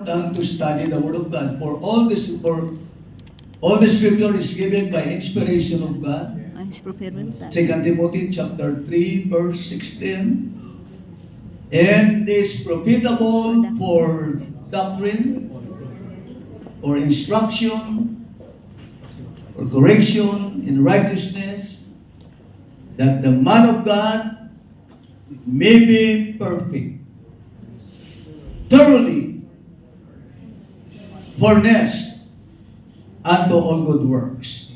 And to study the Word of God. For all the Scripture is given by inspiration of God. Second Timothy chapter 3, verse 16. And is profitable for doctrine, for instruction, for correction in righteousness, that the man of God may be perfect, thoroughly furnished unto all good works.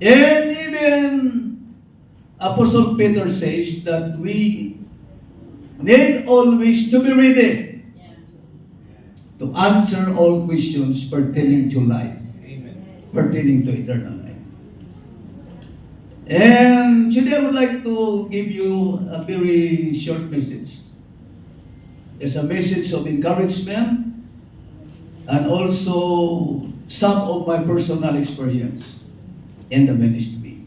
And even Apostle Peter says that we need always to be ready to answer all questions pertaining to life, pertaining to eternal life. And today I would like to give you a very short message. It's a message of encouragement and also some of my personal experience in the ministry.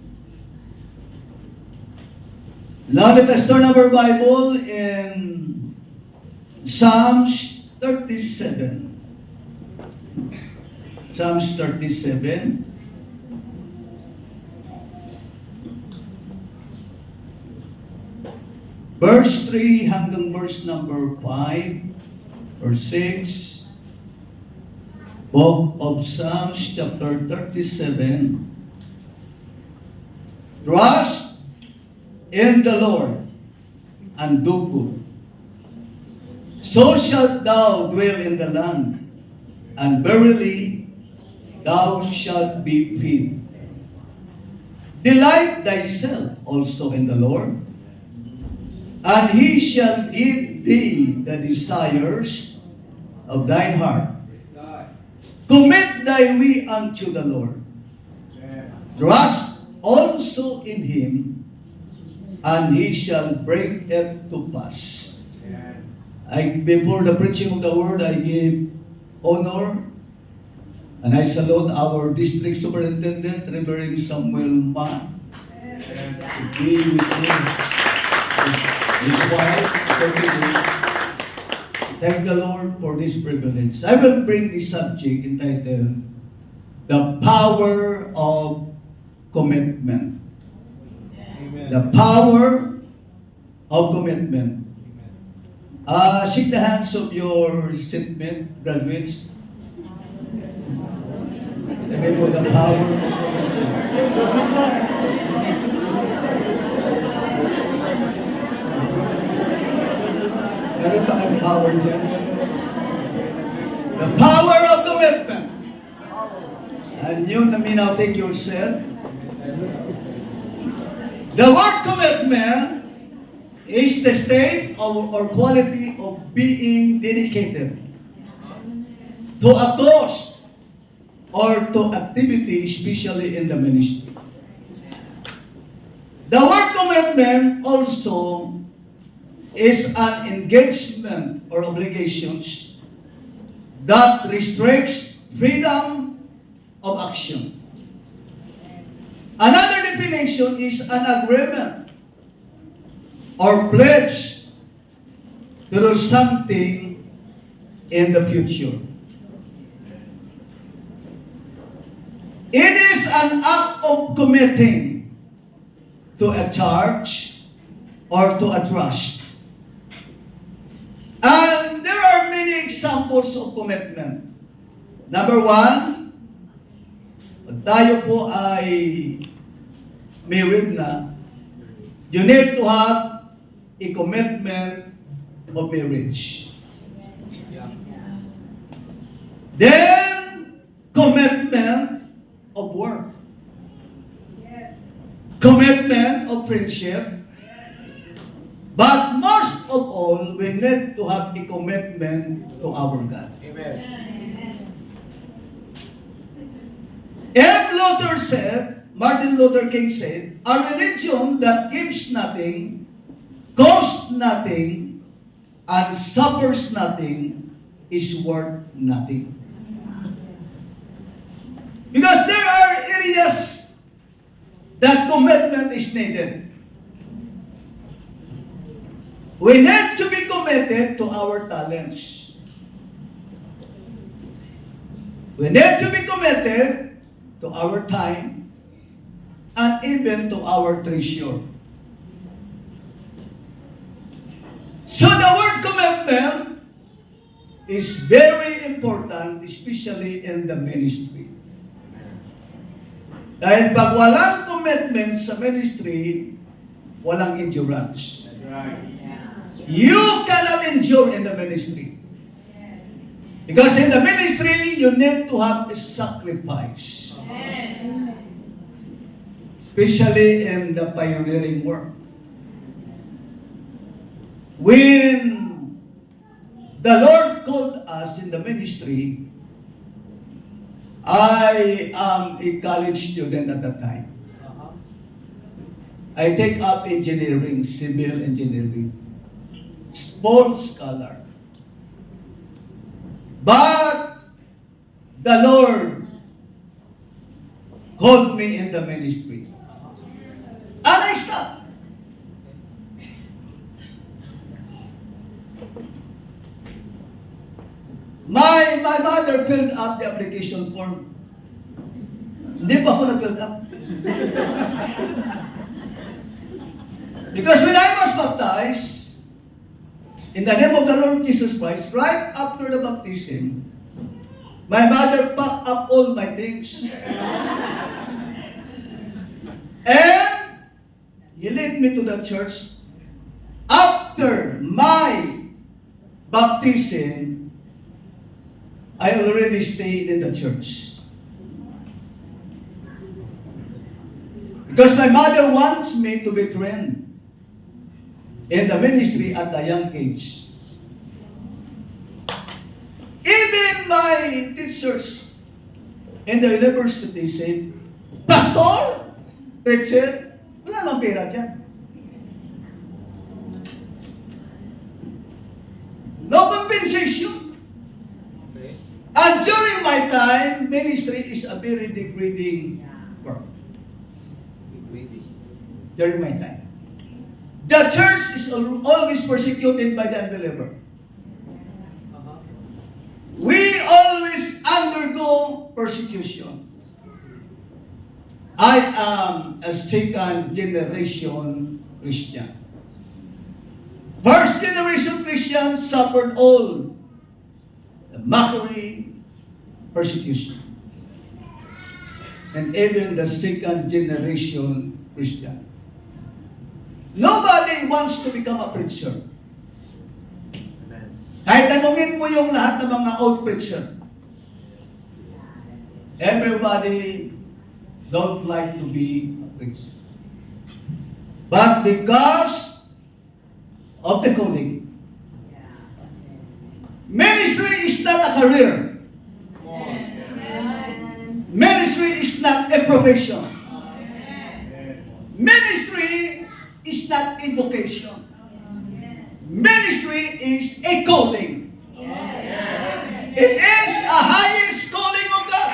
Now let us turn our Bible in Psalms 37. Psalms 37. Verse 3 hanggang verse number 5 or 6. Book of Psalms chapter 37. Trust in the Lord and do good. So shalt thou dwell in the land, and verily thou shalt be fed. Delight thyself also in the Lord, and he shall give thee the desires of thine heart. Commit thy way unto the Lord. Trust also in him, and he shall bring it to pass. Before the preaching of the word, I give honor and I salute our district superintendent, Reverend Samuel Ma, to be with him, his wife. Thank the Lord for this privilege. I will bring this subject entitled, The Power of Commitment. Amen. The power of commitment. Shake the hands of your seatmate, graduates. Sabi mo, the power of commitment. Meron pa kayong power dyan? The power of commitment. And you now take your seat. The word commitment is the state of, or quality of being dedicated to a cause or to activity, especially in the ministry. The word commitment also is an engagement or obligations that restricts freedom of action. Another definition is an agreement or pledge to do something in the future. It is an act of committing to a charge or to a trust. And there are many examples of commitment. Number one, pag tayo po ay married na, you need to have a commitment of marriage. Then, commitment of work. Commitment of friendship. But most of all, we need to have a commitment to our God. Amen. Martin Luther King said, a religion that gives nothing, costs nothing, and suffers nothing is worth nothing. Because there are areas that commitment is needed. We need to be committed to our talents. We need to be committed to our time and even to our treasure. So the word commitment is very important, especially in the ministry. Dahil pag walang commitment sa ministry, walang endurance. You cannot endure in the ministry. Because in the ministry, you need to have a sacrifice. Especially in the pioneering work. When the Lord called us in the ministry, I am a college student at that time. I take up engineering, civil engineering, small scholar. But the Lord called me in the ministry. And I stopped. My mother filled up the application form. Hindi pa ako nag-filled up. Because when I was baptized, in the name of the Lord Jesus Christ, right after the baptism, my mother packed up all my things. And he led me to the church. After my baptism, I already stayed in the church. Because my mother wants me to be trained in the ministry at a young age. Even my teachers in the university said, Pastor, preacher, wala namang pera dyan. No compensation. And during my time, ministry is a very degrading work. During my time. The church is always persecuted by the unbeliever. We always undergo persecution. I am a second generation Christian. First generation Christians suffered all the mockery, persecution. And even the second generation Christian. Nobody wants to become a preacher. Kahit tanungin mo yung lahat ng mga old preacher. Everybody don't like to be a preacher. But because of the calling, ministry is not a career. Ministry is not a profession. Ministry is not a vocation. Ministry is a calling. It is a highest calling of God.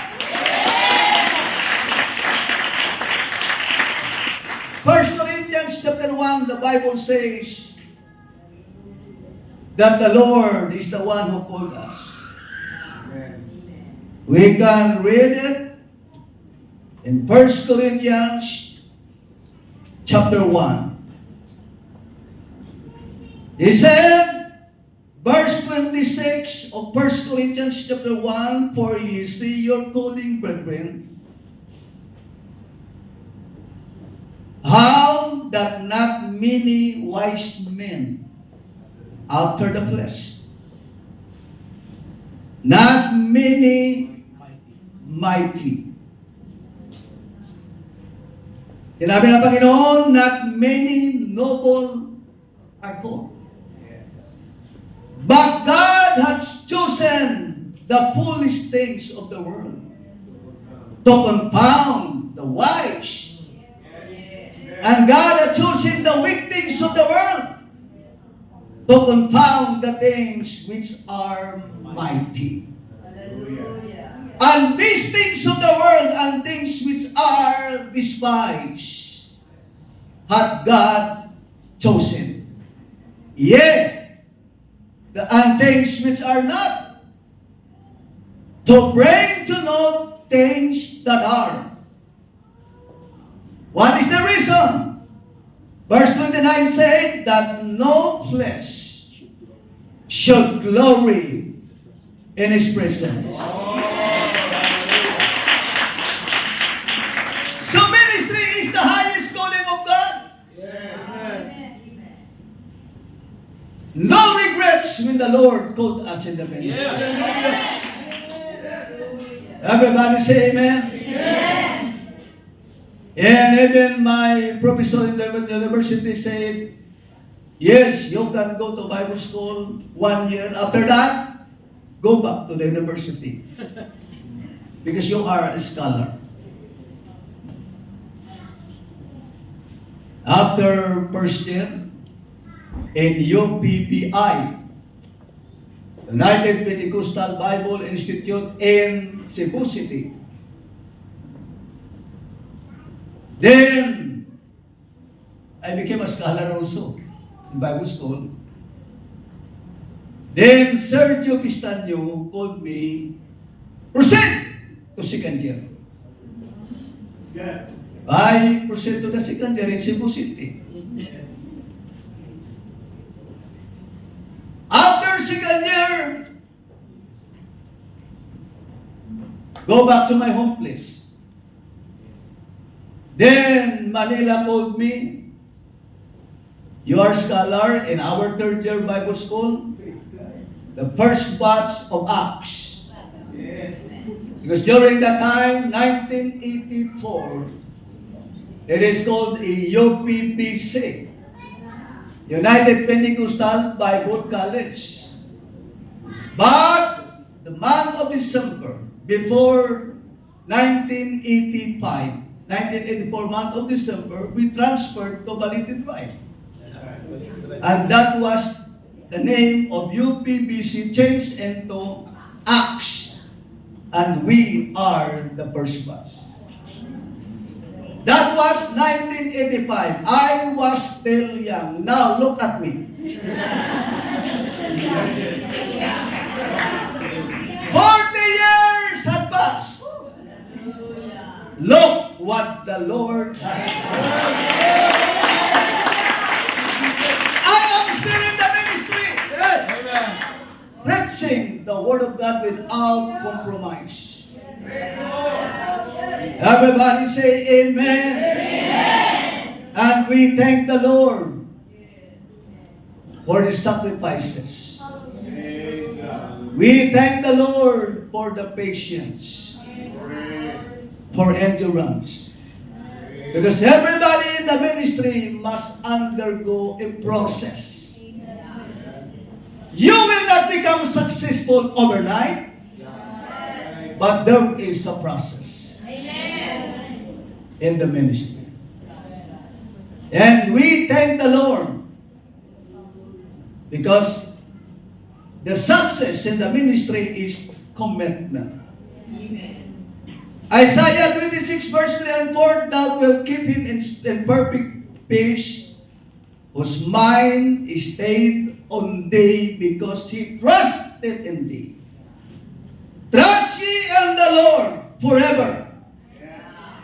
1 Corinthians chapter 1, the Bible says that the Lord is the one who called us. We can read it in 1 Corinthians chapter 1. He said, verse 26 of 1 Corinthians chapter 1, For ye see your calling, brethren, how that not many wise men after the flesh, not many mighty. Sinabi ng Panginoon, not many noble are called. But God has chosen the foolish things of the world to confound the wise. And God has chosen the weak things of the world to confound the things which are mighty. And these things of the world and things which are despised hath God chosen. Yea, and things which are not, to bring to know things that are. What is the reason? Verse 29 said that no flesh should glory in His presence. So ministry is the highest calling of God. No regrets when the Lord called us in the ministry. Everybody say amen. And even my professor in the university said, yes, you can go to Bible school 1 year. After that, go back to the university. Because you are a scholar. After first year, in UPBI, United Pentecostal Bible Institute in Cebu City, then, I became a scholar also in Bible school. Then, Sergio Pistaño called me, proceed to second year. I proceed to the second year in Cebu City. After second year, go back to my home place. Then Manila called me, you are scholar in our third year Bible school, the first batch of Acts. Because during that time, 1984, it is called a UPBC, United Pentecostal Bible College. But the month of December, before 1984 month of December, we transferred to Balitin 5. And that was the name of UPBC changed into Acts. And we are the first batch. That was 1985. I was still young. Now look at me. 40 years had passed. Look what the Lord has done. I am still in the ministry. Preaching the Word of God without compromise. Everybody say amen. And we thank the Lord for the sacrifices. We thank the Lord for the patience, for endurance. Because everybody in the ministry must undergo a process. You will not become successful overnight, but there is a process in the ministry. And we thank the Lord because the success in the ministry is commitment. Isaiah 26 verse 3 and 4, thou wilt keep him in perfect peace, whose mind is stayed on thee, because he trusted in thee. Trust ye in the Lord forever,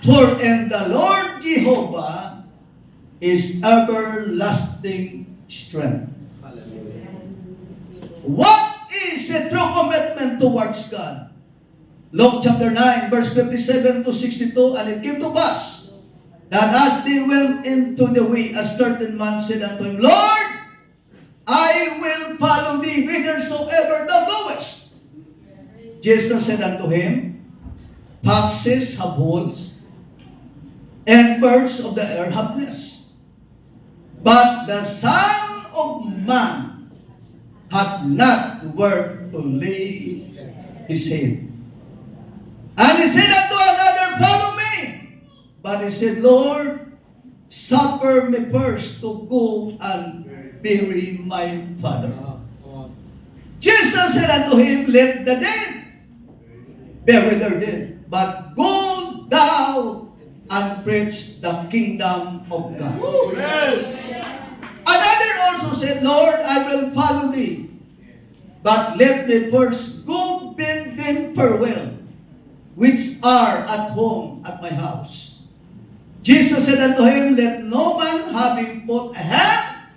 for in the Lord Jehovah is everlasting strength. What is a true commitment towards God? Luke chapter 9, verse 57 to 62, and it came to pass that as they went into the way, a certain man said unto him, Lord, I will follow thee whithersoever thou goest. Jesus said unto him, foxes have holes, and birds of the air have nests, but the Son of Man hath not where to lay his head. And he said unto another, follow me. But he said, Lord, suffer me first to go and bury my father. Jesus said unto him, let the dead bury their dead, but go thou and preach the kingdom of God. Another also said, Lord, I will follow thee, but let me first go bend him farewell, which are at home at my house. Jesus said unto him, Let no man, having put a hand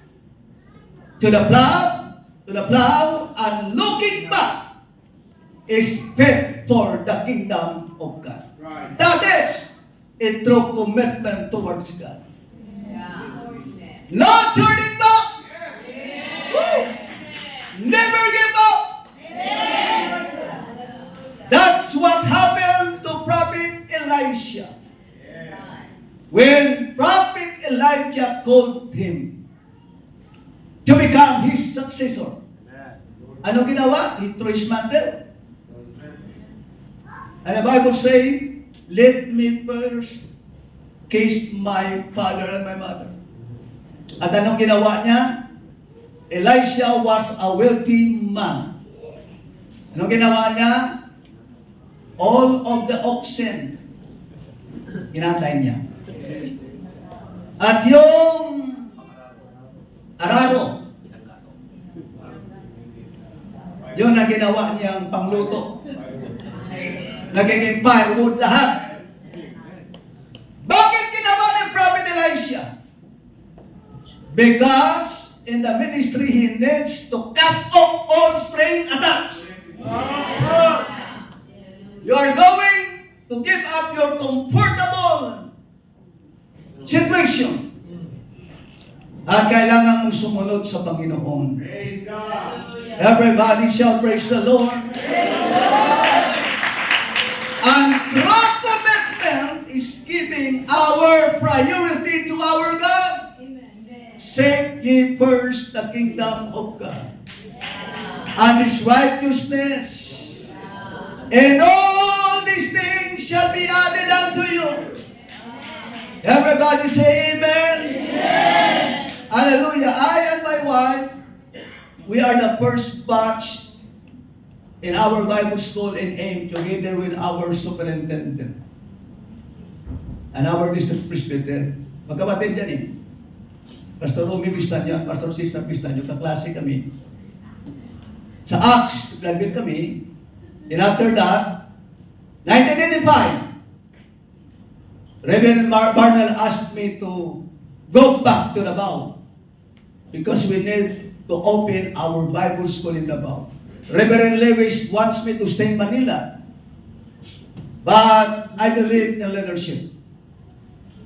to the plow, and looking back, is fit for the kingdom of God. Right. That is a true commitment towards God. No turning back. Never give up. That's what happened to Prophet Elisha. When Prophet Elijah called him to become his successor, ano ginawa? He threw his mantle. And the Bible says, let me first kiss my father and my mother. At anong ginawa niya? Elisha was a wealthy man. Anong ginawa niya? All of the oxen, ginatay niya. At yung araro, yun na ginawa niyang pangluto. Nagiging firewood lahat. Bakit ginawa ni Prophet Elisha? Because in the ministry, he needs to cut off all string attached. You are going to give up your comfortable situation. At kailangan mong sumunod sa Panginoon. Praise God. Everybody shall praise the Lord. And true commitment is giving our priority to our God. Seek ye first the kingdom of God and His righteousness, and all these things shall be added unto you. Everybody say amen. Amen. Hallelujah. I and my wife, we are the first batch in our Bible school in AIM, together with our superintendent and our district presbyter. Magkabatid yan eh. Pastor Romy Pistanyo, Pastor Cesar Pistanyo, kaklase kami. Sa Acts, graduate kami. And after that, 1985, Reverend Barnell asked me to go back to Davao because we need to open our Bible school in Davao. Reverend Lewis wants me to stay in Manila, but I believe in leadership.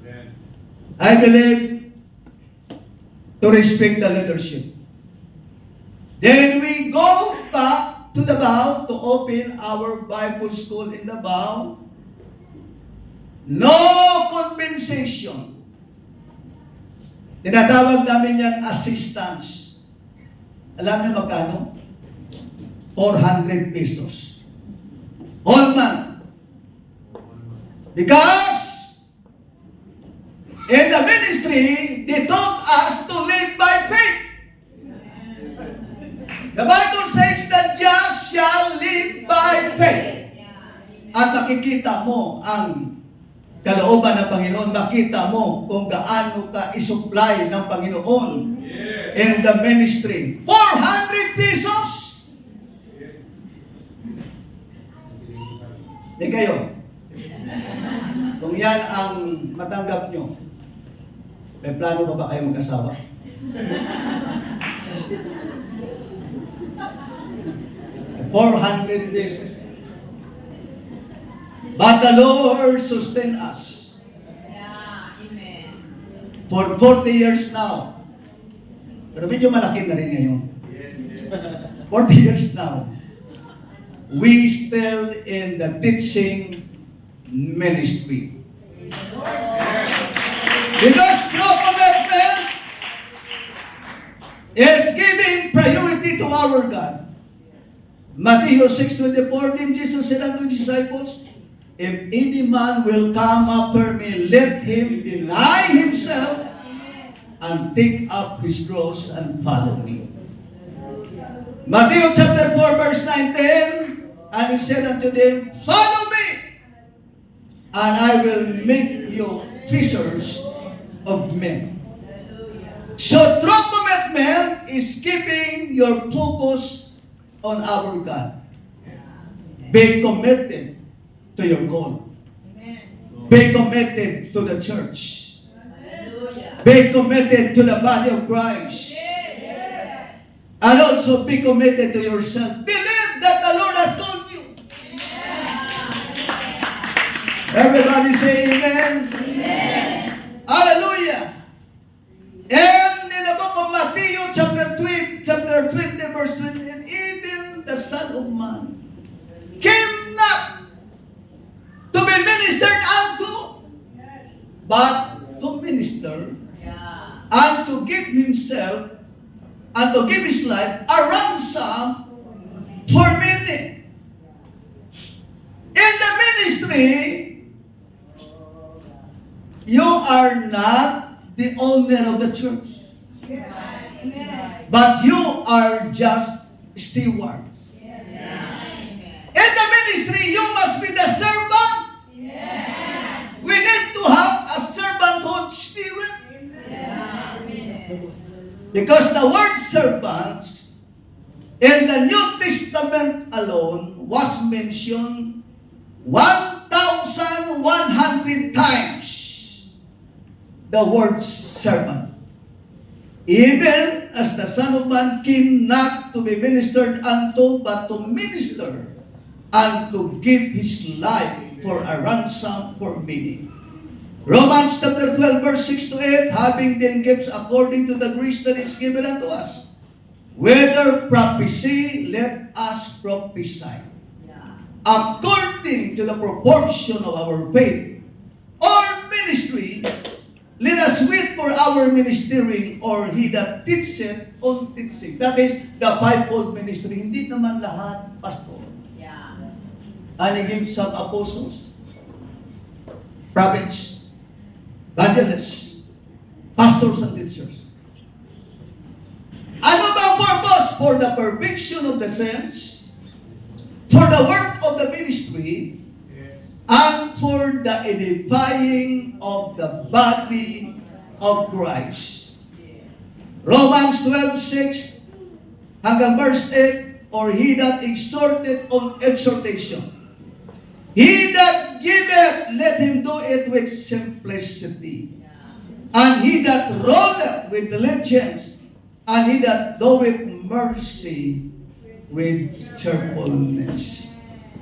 Amen. I believe to respect the leadership. Then we go back to Davao to open our Bible school in Davao. No compensation. Tinatawag namin yan assistance. Alam niyo magkano? 400 pesos. All month. Because in the ministry, they taught us to live by faith. The Bible says that just shall live by faith. At makikita mo ang kalooban ng Panginoon, makita mo kung gaano ka isupply ng Panginoon in the ministry. 400 pesos! Di kayo. Kung yan ang matanggap nyo, may plano pa ba kayo mag-asawa? $400 pesos. But the Lord sustain us. Amen. For 40 years now. Pero medyo malaki na rin ngayon. 40 years now. We still in the teaching ministry. Because true commitment is giving priority to our God. Matthew 6:24, then Jesus said unto his disciples, If any man will come after me, let him deny himself and take up his cross and follow me. Matthew chapter 4 verse 9-10, and he said unto them, Follow me, and I will make you fishers of men. So true commitment is keeping your focus on our God. Be committed to your call. Amen. Be committed to the church. Hallelujah. Be committed to the body of Christ. Yes. And also be committed to yourself. Believe that the Lord has called you. Everybody say amen. Amen. Hallelujah. And in the book of Matthew chapter 20, verse 20, and even the Son of Man came not to be ministered unto, but to minister Yeah. and to give himself and to give his life a ransom for many. In the ministry, you are not the owner of the church, Amen. but you are just steward. Amen. In the ministry, you must be the servant. Yes. We need to have a servanthood spirit. Amen. Because the word servants in the New Testament alone was mentioned 1,100 times. The word servant. Even as the Son of Man came not to be ministered unto, but to minister and to give his life for a ransom for many. Romans chapter 12, verse 6 to 8, having then gifts according to the grace that is given unto us. Whether prophecy, let us prophesy. Yeah. According to the proportion of our faith, or ministry, let us wait for our ministering, or he that teacheth on teaching. That is the fivefold ministry. Hindi naman lahat, pastor. Yeah. And he gives some apostles, prophets, evangelists, pastors and teachers. Ano ba ang purpose? For the perfection of the saints, for the work of the ministry, and for the edifying of the body of Christ. Romans 12:6 hanggang verse 8, or he that exhorteth on exhortation. He that giveth, let him do it with simplicity. And he that rolleth with diligence, and he that doeth mercy with cheerfulness.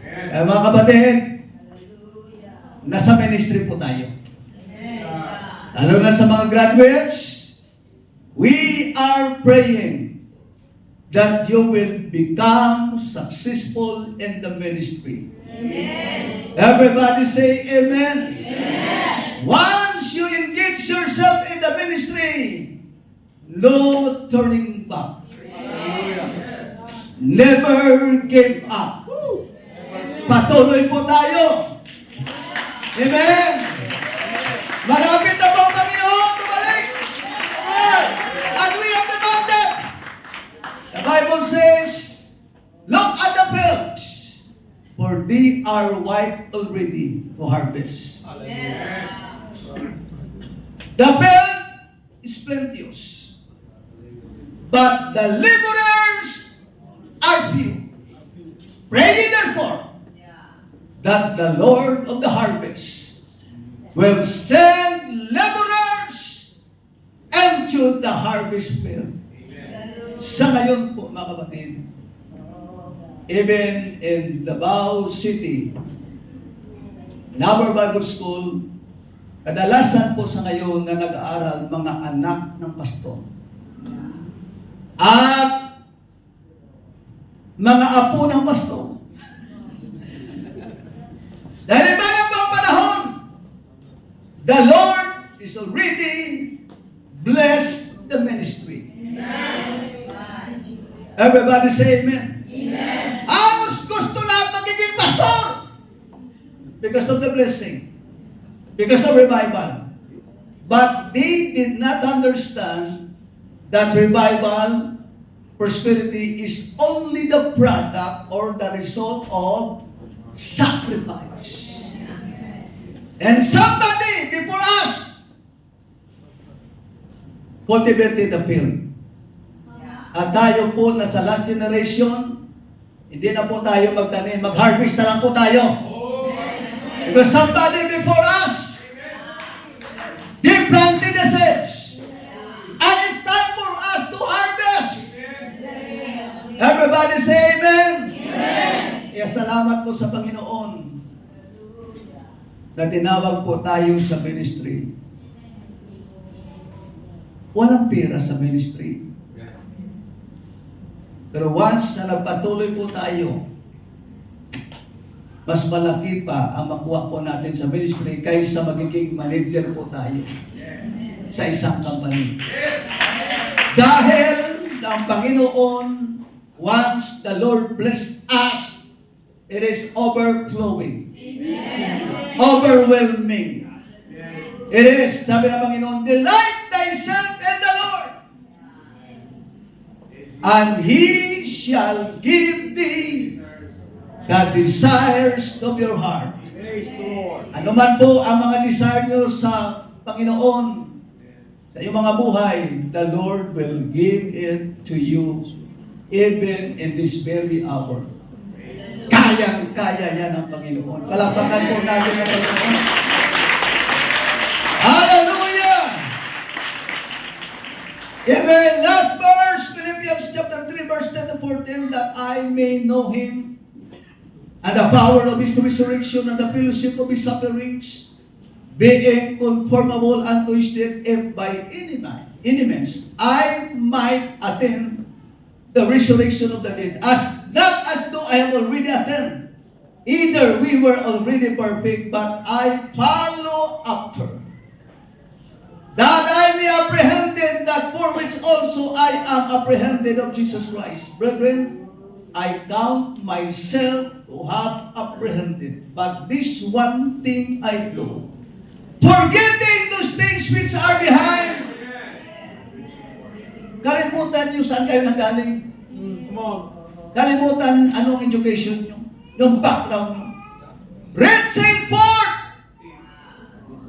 Mga kapatid, nasa ministry po tayo. Lalo na sa mga graduates, we are praying that you will become successful in the ministry. Amen. Everybody say amen. Amen. Once you engage yourself in the ministry, no turning back. Never give up. Patuloy po tayo. Amen. Malapit na po ang Panginoon tumalik. And we have the mountain. The Bible says, look at the fields, for they are white already to harvest. The field is plenteous, but the laborers are few. Pray therefore that the Lord of the harvest will send laborers into the harvest field. Sa ngayon po, mga kapatid, even in Davao City, in our Bible School, kadalasan po sa ngayon na nag-aaral mga anak ng pastor. At mga apo ng pastor. Dahil iba pang panahon, the Lord is already blessed the ministry. Everybody say amen. Amen. Ang gusto lahat magiging pastor because of the blessing, because of revival. But they did not understand that revival, prosperity is only the product or the result of sacrifice. And somebody before us cultivated the field. At tayo po na sa last generation, Hindi na po tayo magtanim, mag-harvest na lang po tayo. Oh. Because somebody before us, they planted the seeds. And it's time for us to harvest. Everybody say amen. Kaya salamat po sa Panginoon na tinawag po tayo sa ministry. Walang pera sa ministry. Pero once na nagpatuloy po tayo, mas malaki pa ang makuha po natin sa ministry kaysa magiging manager po tayo sa isang company. Dahil ang Panginoon, once the Lord bless us, it is overflowing. Overwhelming. It is, sabi ng Panginoon, delight thyself in the Lord, and He shall give thee the desires of your heart. Praise the Lord. Ano man po ang mga desire nyo sa Panginoon, sa iyong mga buhay, the Lord will give it to you even in this very hour. Kayang-kaya yan ng Panginoon. Palakpakan po natin ang Panginoon. Hallelujah! Amen. Last verse, Philippians chapter 3, verse 10 to 14, that I may know Him and the power of His resurrection and the fellowship of His sufferings, being conformable unto His death, if by any means I might attain the resurrection of the dead, as not as though I have already attained. Either we were already perfect, but I follow after, that I may apprehend that for which also I am apprehended of Jesus Christ. Brethren, I count myself to have apprehended, but this one thing I do, forgetting those things which are behind. Kalimutan nyo saan kayo nanggaling. Come on. Kalimutan anong education nyo, yung background nyo. Reaching forth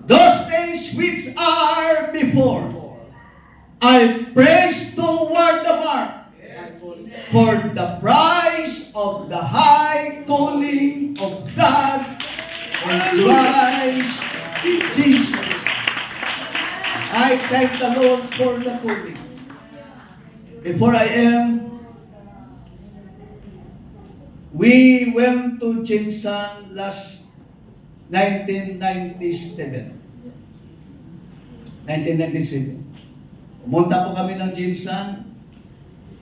those things which are before, I press toward the mark for the prize of the high calling of God in Christ Jesus. I thank the Lord for the calling. Before I am, we went to Jinsan last 1997. 1997. Pumunta po kami ng Jinsan,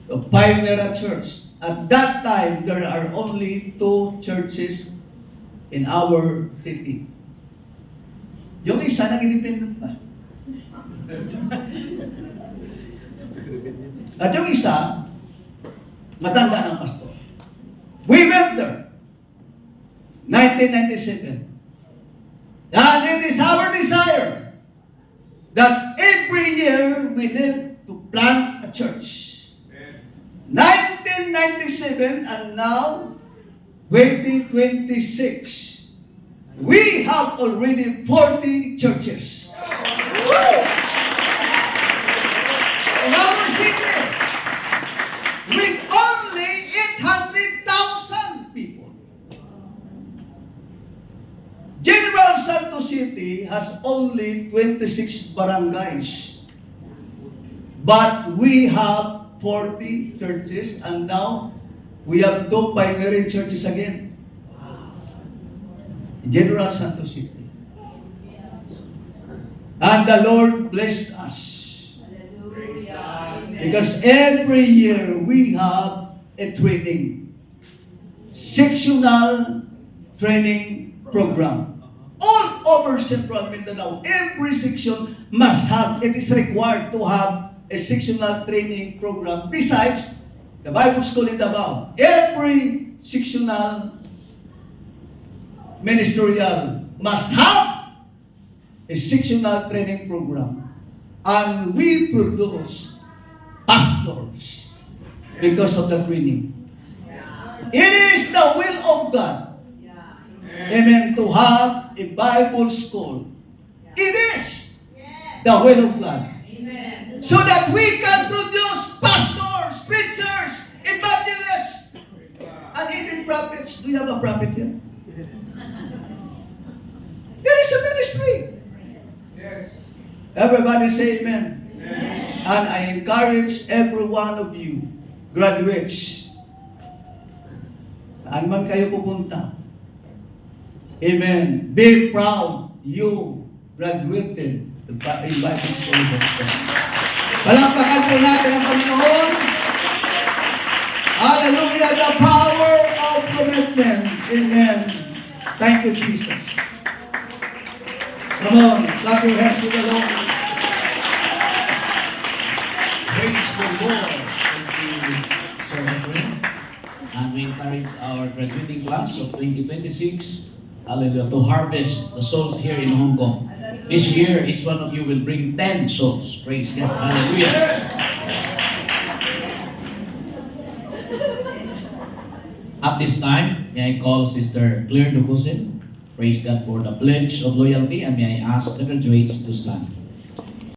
the Pioneer Church. At that time, there are only 2 churches in our city. Yung isa, nag-independent pa. At yung isa, matanda ng pastor. We went there, 1997. And it is our desire that every year we need to plant a church. 1997 and now 2026, we have already 40 churches. In our city, with only 800,000 people. General Santos City has only 26 barangays. But we have 40 churches, and now we have 2 pioneering churches again. General Santos City. And the Lord blessed us. Because every year we have a training, sectional training program. All over Central Mindanao, every section must have, it is required to have a sectional training program. Besides, the Bible School in Davao, every sectional ministerial must have a sectional training program. And we produce pastors because of the training. It is the will of God, amen, to have a Bible school. It is the will of God. So that we can produce pastors, preachers, evangelists, And even prophets, do you have a prophet here? There is a ministry. Yes. Everybody say amen. Amen. And I encourage every one of you, graduates, saan man kayo pupunta. Amen. Be proud. You graduated in Bible School of God. Palakpakan po natin ang Panginoon. Hallelujah. The power of commitment. Amen. Thank you, Jesus. Come on. Clap your hands to the Lord. Praise the Lord. Thank you, Sir Henry. And we encourage our graduating class of 2026, hallelujah, to harvest the souls here in Hong Kong. This year, each one of you will bring 10 souls. Praise God. Hallelujah. At this time, may I call Sister Claire Ducosin. Praise God for the pledge of loyalty, and may I ask the graduates to stand.